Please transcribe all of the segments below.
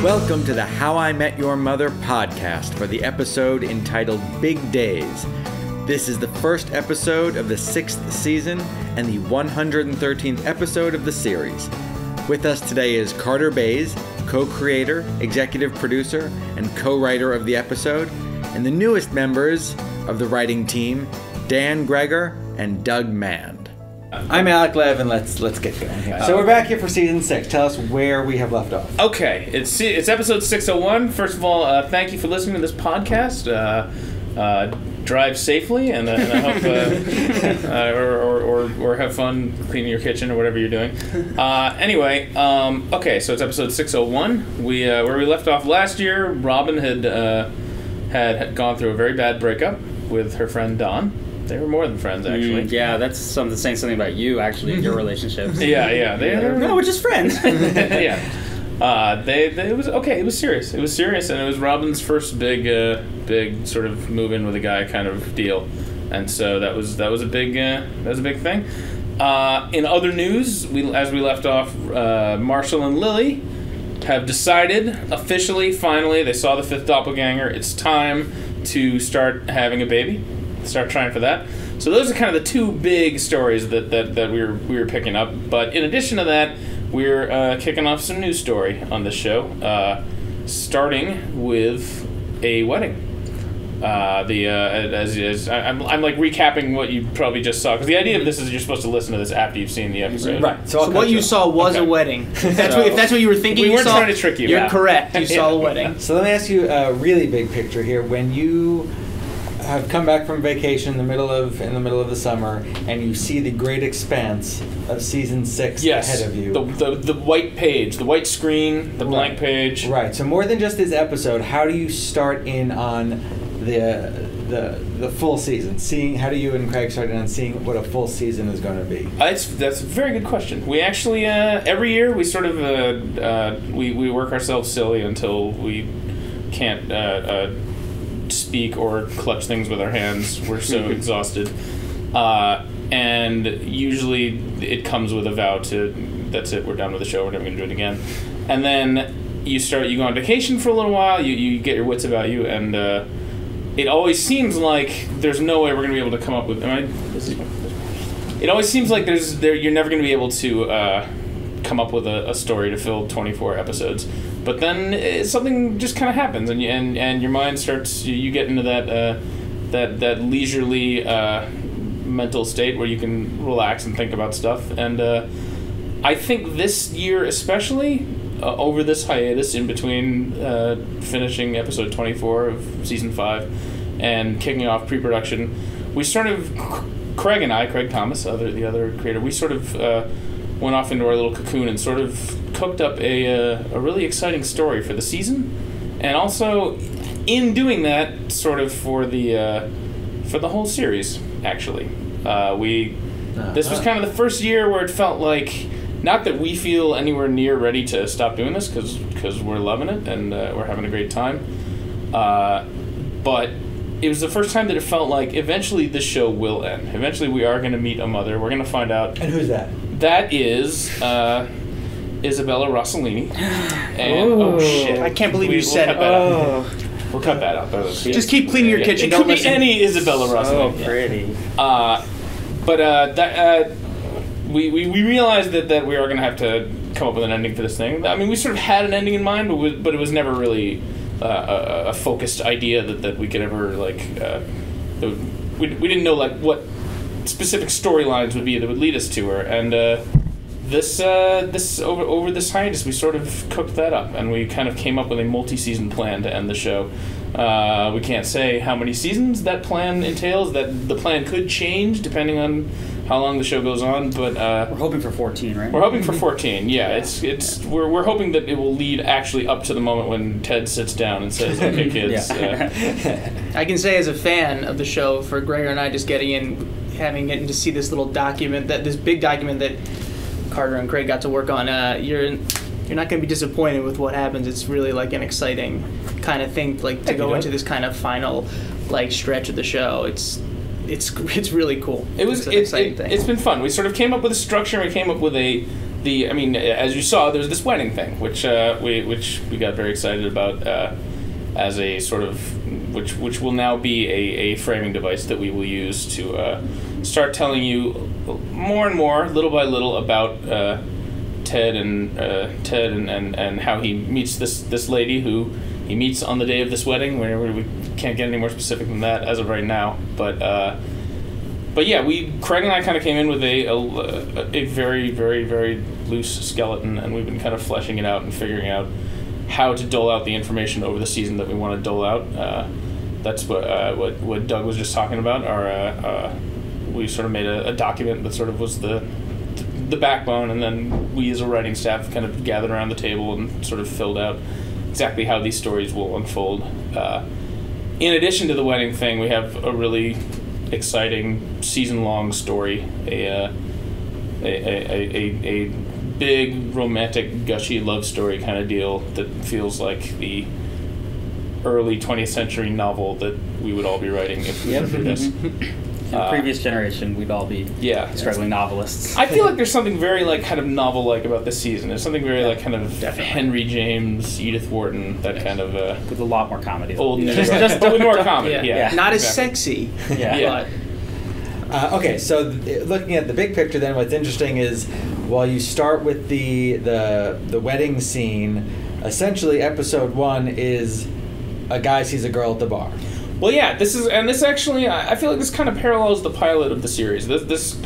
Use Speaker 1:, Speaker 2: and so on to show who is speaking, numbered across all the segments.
Speaker 1: Welcome to the How I Met Your Mother podcast for the episode entitled Big Days. This is the first episode of the 6th season and the 113th episode of the series. With us today is Carter Bays, co-creator, executive producer, and co-writer of the episode, and the newest members of the writing team, Dan Gregor and Doug Mand. I'm Alec Lev, and let's get going here. So we're back here for season 6. Tell us where we have left off.
Speaker 2: Okay, it's episode 601. First of all, thank you for listening to this podcast. Drive safely, and I hope or have fun cleaning your kitchen or whatever you're doing. Anyway, okay, so it's episode 601. Where we left off last year, Robin had gone through a very bad breakup with her friend Dawn. They were more than friends, actually.
Speaker 3: Yeah, that's saying something about you, actually, your relationships.
Speaker 2: Yeah.
Speaker 3: No, we're just friends.
Speaker 2: Yeah. It was okay. It was serious, and it was Robin's first big sort of move in with a guy kind of deal, and so that was a big thing. In other news, as we left off, Marshall and Lily have decided officially, finally, they saw the 5th doppelganger. It's time to start having a baby. Start trying for that. So those are kind of the two big stories that we were picking up. But in addition to that, we're kicking off some news story on this show, starting with a wedding. I'm like recapping what you probably just saw, because the idea of this is you're supposed to listen to this after you've seen the episode.
Speaker 1: Right.
Speaker 4: So what you saw was a wedding. If that's what you were thinking,
Speaker 2: we
Speaker 4: you
Speaker 2: weren't
Speaker 4: saw,
Speaker 2: trying to trick you.
Speaker 4: You're correct. You saw a wedding.
Speaker 1: So let me ask you a really big picture here. When you have come back from vacation in the middle of the summer, and you see the great expanse of season 6 ahead of you.
Speaker 2: The white page, the white screen, the blank page.
Speaker 1: Right. So more than just this episode, how do you start in on the full season? How do you and Craig start in on seeing what a full season is going to be?
Speaker 2: That's a very good question. We actually every year we sort of we work ourselves silly until we can't speak or clutch things with our hands. We're so exhausted, and usually it comes with a vow to, that's it, we're done with the show, we're never going to do it again. And then you go on vacation for a little while, you get your wits about you, and it always seems like there's no way we're going to be able to come up with, it always seems like you're never going to be able to come up with a story to fill 24 episodes. But then something just kind of happens, and your mind starts. You get into that leisurely mental state where you can relax and think about stuff. And I think this year, especially over this hiatus in between finishing episode 24 of season 5 and kicking off pre-production, we sort of Craig Thomas, the other creator, we sort of went off into our little cocoon and sort of cooked up a really exciting story for the season, and also in doing that, sort of for the whole series. Actually, this was kind of the first year where it felt like, not that we feel anywhere near ready to stop doing this, because we're loving it and we're having a great time, but it was the first time that it felt like eventually this show will end. Eventually we are going to meet a mother. We're going to find out.
Speaker 1: And who's that?
Speaker 2: That is Isabella Rossellini. And, oh shit!
Speaker 4: I can't believe you said it.
Speaker 2: We'll cut that out.
Speaker 4: Just keep cleaning your kitchen.
Speaker 2: It could be any Isabella Rossellini.
Speaker 3: Oh, pretty.
Speaker 2: We realized that we are going to have to come up with an ending for this thing. I mean, we sort of had an ending in mind, but it was never really a focused idea that we could ever we didn't know like what specific storylines would be that would lead us to her, and this over this hiatus we sort of cooked that up, and we kind of came up with a multi-season plan to end the show. We can't say how many seasons that plan entails. That the plan could change depending on how long the show goes on, but
Speaker 3: we're hoping for 14, right?
Speaker 2: We're hoping for 14. Yeah, we're hoping that it will lead actually up to the moment when Ted sits down and says, "Okay, kids."
Speaker 4: I can say as a fan of the show, for Gregor and I just getting to see this little document, this big document that Carter and Craig got to work on, you're not going to be disappointed with what happens. It's really like an exciting kind of thing, like to go into this kind of final like stretch of the show. It's really cool.
Speaker 2: It's an exciting thing. It's been fun. We sort of came up with a structure, and we came up with a I mean, as you saw, there's this wedding thing, which we got very excited about as a sort of which will now be a framing device that we will use to start telling you more and more, little by little, about Ted and how he meets this lady who he meets on the day of this wedding. We can't get any more specific than that as of right now, but yeah, Craig and I kind of came in with a very, very, very loose skeleton, and we've been kind of fleshing it out and figuring out how to dole out the information over the season that we want to dole out. That's what Doug was just talking about. We sort of made a document that sort of was the backbone, and then we as a writing staff kind of gathered around the table and sort of filled out exactly how these stories will unfold. In addition to the wedding thing, we have a really exciting season-long story, a big romantic gushy love story kind of deal that feels like the early 20th century novel that we would all be writing if we did this.
Speaker 3: In the previous generation, we'd all be struggling novelists.
Speaker 2: I feel like there's something very like kind of novel-like about this season. There's something very like kind of Henry James, Edith Wharton, that kind of
Speaker 3: with a lot more comedy.
Speaker 2: Old, just with more comedy. Yeah.
Speaker 4: Not as sexy.
Speaker 1: Okay, so looking at the big picture, then what's interesting is while you start with the wedding scene, essentially episode 1 is a guy sees a girl at the bar.
Speaker 2: Well, yeah, this actually, I feel like this kind of parallels the pilot of the series. This,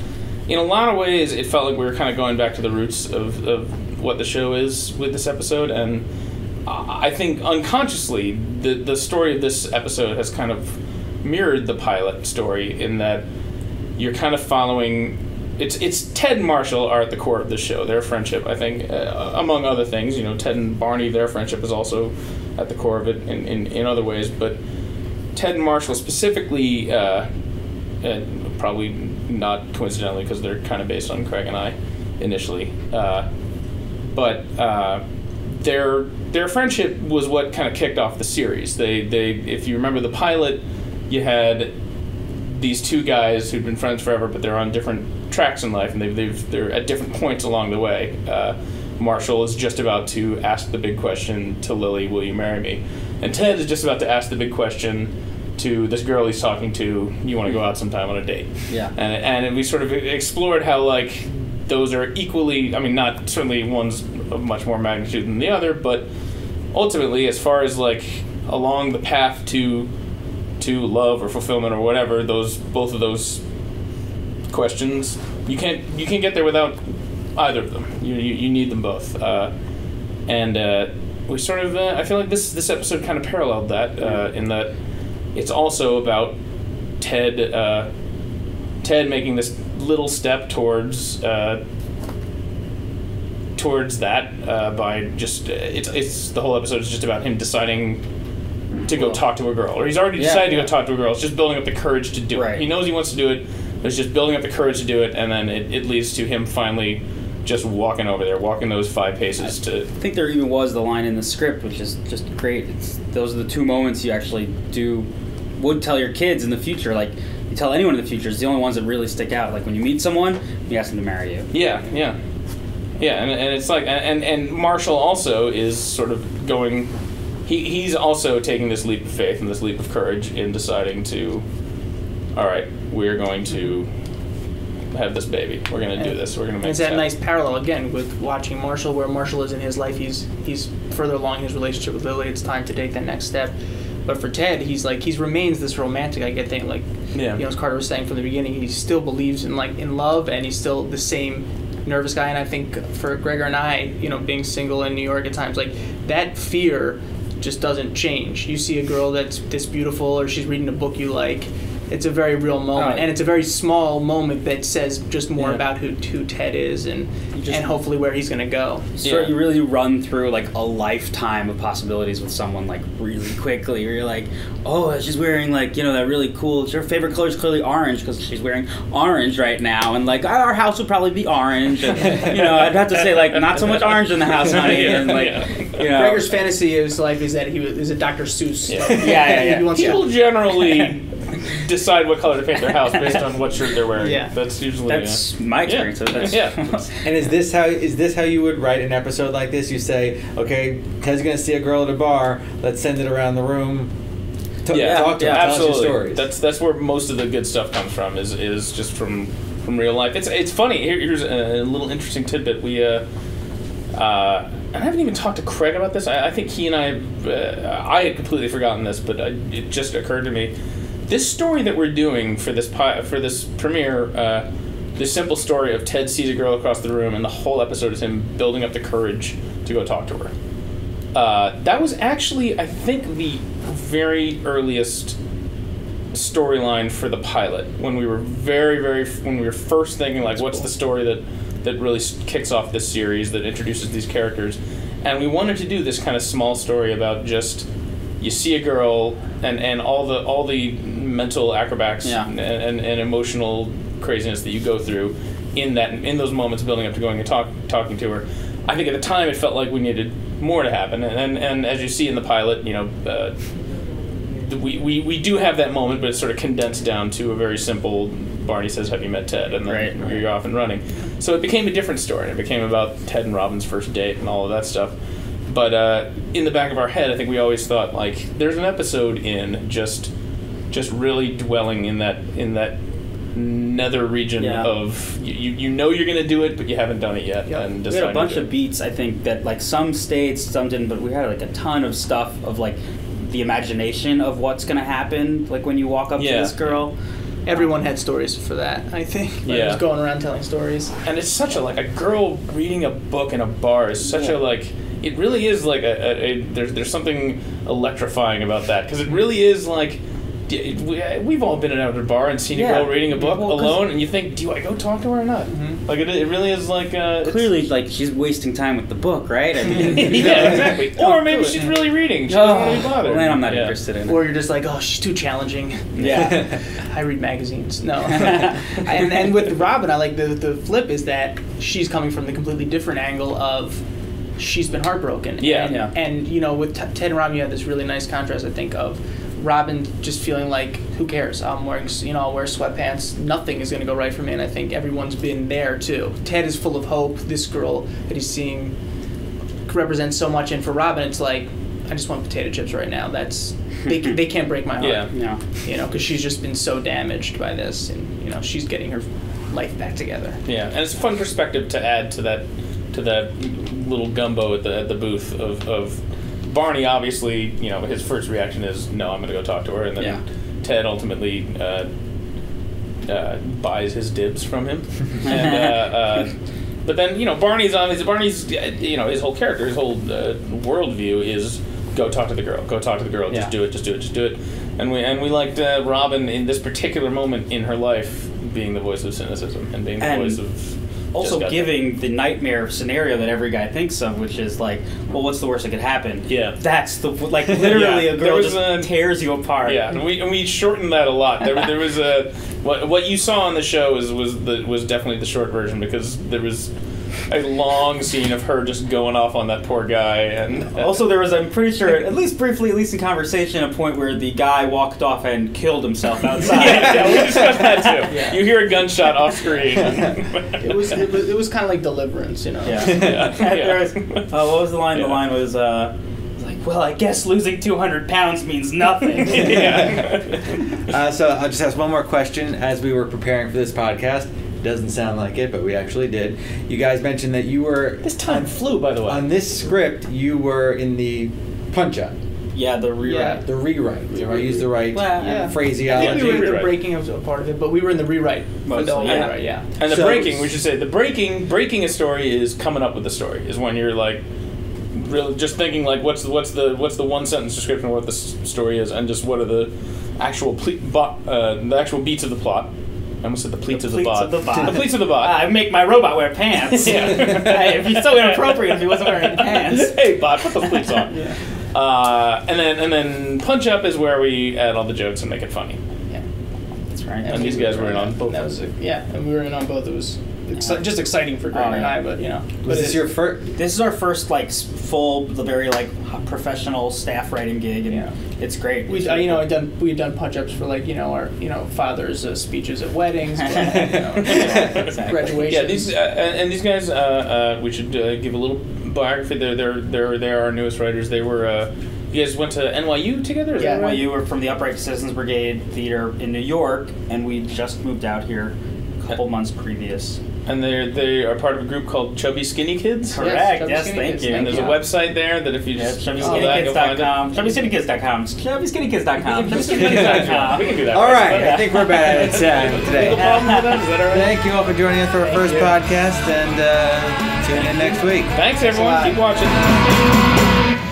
Speaker 2: in a lot of ways, it felt like we were kind of going back to the roots of what the show is with this episode, and I think unconsciously, the story of this episode has kind of mirrored the pilot story in that you're kind of following. It's Ted and Marshall are at the core of the show. Their friendship, I think, among other things, Ted and Barney, their friendship is also at the core of it in other ways, but Ted and Marshall specifically, probably not coincidentally because they're kind of based on Craig and I initially, but their friendship was what kind of kicked off the series. They if you remember the pilot, you had these two guys who'd been friends forever, but they're on different tracks in life, and they're at different points along the way. Marshall is just about to ask the big question to Lily, "Will you marry me?" And Ted is just about to ask the big question to this girl he's talking to, "You want to go out sometime on a date?"
Speaker 3: Yeah.
Speaker 2: And we sort of explored how like those are equally. I mean, not certainly one's of much more magnitude than the other, but ultimately, as far as like along the path to love or fulfillment or whatever, both of those questions, you can't get there without either of them. You need them both, and we sort of I feel like this episode kind of paralleled that in that it's also about Ted making this little step towards that by just it's the whole episode is just about him deciding to go talk to a girl, or he's already decided to go talk to a girl. It's just building up the courage to do it. He knows he wants to do it. It's just building up the courage to do it, and then it leads to him finally just walking over there, walking those 5 paces to...
Speaker 3: I think there even was the line in the script, which is just great. Those are the 2 moments you actually would tell your kids in the future. Like, you tell anyone in the future, it's the only ones that really stick out. Like, when you meet someone, you ask them to marry you.
Speaker 2: Yeah, and it's like... And Marshall also is sort of going... He's also taking this leap of faith and this leap of courage in deciding to... All right, we're going to have this baby. We're going to do this. We're going to make
Speaker 4: it's that nice parallel again with watching Marshall, where Marshall is in his life. He's further along in his relationship with Lily. It's time to take that next step. But for Ted, he remains this romantic. I think as Carter was saying from the beginning, he still believes in love, and he's still the same nervous guy. And I think for Gregor and I, being single in New York at times, like that fear just doesn't change. You see a girl that's this beautiful, or she's reading a book you like. It's a very real moment, and it's a very small moment that says just more about who Ted is and hopefully where he's going to go.
Speaker 3: So you really run through like a lifetime of possibilities with someone like really quickly. Where you're like, oh, she's wearing like that really cool. Her favorite color is clearly orange because she's wearing orange right now, and like our house would probably be orange. And, I'd have to say like not so much orange in the house, honey. And like
Speaker 4: Gregor's fantasy of his life is that he is a Dr. Seuss.
Speaker 3: Yeah.
Speaker 2: People generally decide what color to paint their house based on what shirt they're wearing.
Speaker 4: Yeah.
Speaker 2: That's usually
Speaker 3: That's my experience of it.
Speaker 2: Yeah.
Speaker 1: And is this how you would write an episode like this? You say, okay, Ted's gonna see a girl at a bar. Let's send it around the room. Talk to her. Tell us your
Speaker 2: absolutely.
Speaker 1: stories.
Speaker 2: That's where most of the good stuff comes from. Is just from real life. It's funny. Here's a little interesting tidbit. We and I haven't even talked to Craig about this. I think he and I had completely forgotten this, but it just occurred to me. This story that we're doing for this premiere, the simple story of Ted sees a girl across the room, and the whole episode is him building up the courage to go talk to her. That was actually, I think, the very earliest storyline for the pilot, when we were when we were first thinking, like, what's the story that really kicks off this series, that introduces these characters. And we wanted to do this kind of small story about just, you see a girl and all the mental acrobats and emotional craziness that you go through in those moments building up to going and talking to her. I think at the time it felt like we needed more to happen, and as you see in the pilot, we do have that moment, but it's sort of condensed down to a very simple, Barney says, "Have you met Ted?" and then you're off and running. So it became a different story. It became about Ted and Robin's first date and all of that stuff. But in the back of our head, I think we always thought, like, there's an episode in just really dwelling in that nether region of you know you're going to do it, but you haven't done it yet.
Speaker 4: Yep.
Speaker 3: We
Speaker 2: And
Speaker 3: had a bunch of beats, I think, that, like, some stayed, some didn't, but we had, like, a ton of stuff of, like, the imagination of what's going to happen, like, when you walk up to this girl.
Speaker 4: Everyone had stories for that, I think. Like, just going around telling stories.
Speaker 2: And it's such a girl reading a book in a bar is such a, like, it really is like there's something electrifying about that, because it really is like, we've all been at a bar and seen a girl reading a book alone, and you think, do I go talk to her or not? Mm-hmm. Like, it really is like...
Speaker 3: clearly, like, she's wasting time with the book, right? I mean,
Speaker 2: yeah, exactly. Or maybe she's really reading. She doesn't want to be bothered.
Speaker 3: Well, then I'm not interested in it.
Speaker 4: Or you're just like, oh, she's too challenging.
Speaker 3: Yeah.
Speaker 4: I read magazines. No. and with Robin, I like the flip is that she's coming from the completely different angle of... she's been heartbroken. And with Ted and Robin, you have this really nice contrast, I think, of Robin just feeling like, who cares? I'm wearing, I'll wear sweatpants. Nothing is going to go right for me. And I think everyone's been there, too. Ted is full of hope. This girl that he's seeing represents so much. And for Robin, it's like, I just want potato chips right now. They can't break my heart.
Speaker 2: Yeah.
Speaker 4: Because she's just been so damaged by this. And, she's getting her life back together.
Speaker 2: Yeah, and it's a fun perspective to add to that little gumbo at the booth of Barney. Obviously, his first reaction is, no, I'm going to go talk to her, and then Ted ultimately buys his dibs from him. And but then Barney's his whole character, his whole worldview is go talk to the girl, just do it. And we liked Robin in this particular moment in her life being the voice of cynicism and being the voice of
Speaker 3: also giving the nightmare scenario that every guy thinks of, which is like, well, what's the worst that could happen?
Speaker 2: Yeah,
Speaker 3: that's the literally a girl just tears you apart.
Speaker 2: Yeah, and we shortened that a lot. There was what you saw on the show was definitely the short version, because there was a long scene of her just going off on that poor guy, and
Speaker 3: also there was, I'm pretty sure, at least briefly, at least in conversation, a point where the guy walked off and killed himself outside.
Speaker 2: yeah, we discussed that too. Yeah. You hear a gunshot off screen.
Speaker 4: It was kind of like Deliverance,
Speaker 3: Yeah. What was the line? The line was like, well, I guess losing 200 pounds means nothing.
Speaker 1: So I'll just ask one more question. As we were preparing for this podcast, doesn't sound like it, but we actually did. You guys mentioned that you were...
Speaker 2: This time flew, by the way.
Speaker 1: On this script, you were in the punch-up.
Speaker 3: Yeah, the rewrite.
Speaker 1: Yeah, the rewrite. I used the right phraseology.
Speaker 4: I think we were in the breaking of a part of it, but we were in the rewrite.
Speaker 3: Mostly,
Speaker 4: yeah.
Speaker 2: And the breaking, we should say, breaking a story is coming up with the story. Is when you're like, really just thinking like, what's the one sentence description of what the story is, and just what are the actual beats of the plot. I almost said the pleats of the bot. The pleats of the bot.
Speaker 3: I make my robot wear pants. It'd be so inappropriate if he wasn't wearing pants.
Speaker 2: Hey, bot, put those pleats on. And then punch up is where we add all the jokes and make it funny.
Speaker 4: Yeah, that's right.
Speaker 2: And these guys were in on both.
Speaker 4: And we were in on both. It was just exciting for Gregor and I, but
Speaker 1: Was this your first?
Speaker 3: This is our first full, very professional staff writing gig, and it's great.
Speaker 4: We've done punch-ups for our fathers' speeches at weddings, graduation.
Speaker 2: Yeah, these guys, we should give a little biography. They're our newest writers. They were. You guys went to NYU together?
Speaker 3: Yeah, NYU. We're from the Upright Citizens Brigade Theater in New York, and we just moved out here a couple months previous.
Speaker 2: And they are part of a group called Chubby Skinny Kids?
Speaker 3: Correct, yes, thank you.
Speaker 2: And there's a website there that if you just
Speaker 3: ChubbySkinnyKids.com. ChubbySkinnyKids.com. ChubbySkinnyKids.com. ChubbySkinnyKids.com.
Speaker 2: We can do that.
Speaker 1: All right, I think we're about out of time today.
Speaker 2: Is that all right?
Speaker 1: Thank you all for joining us for our first podcast, and tune in next week.
Speaker 2: Thanks, everyone. Keep watching.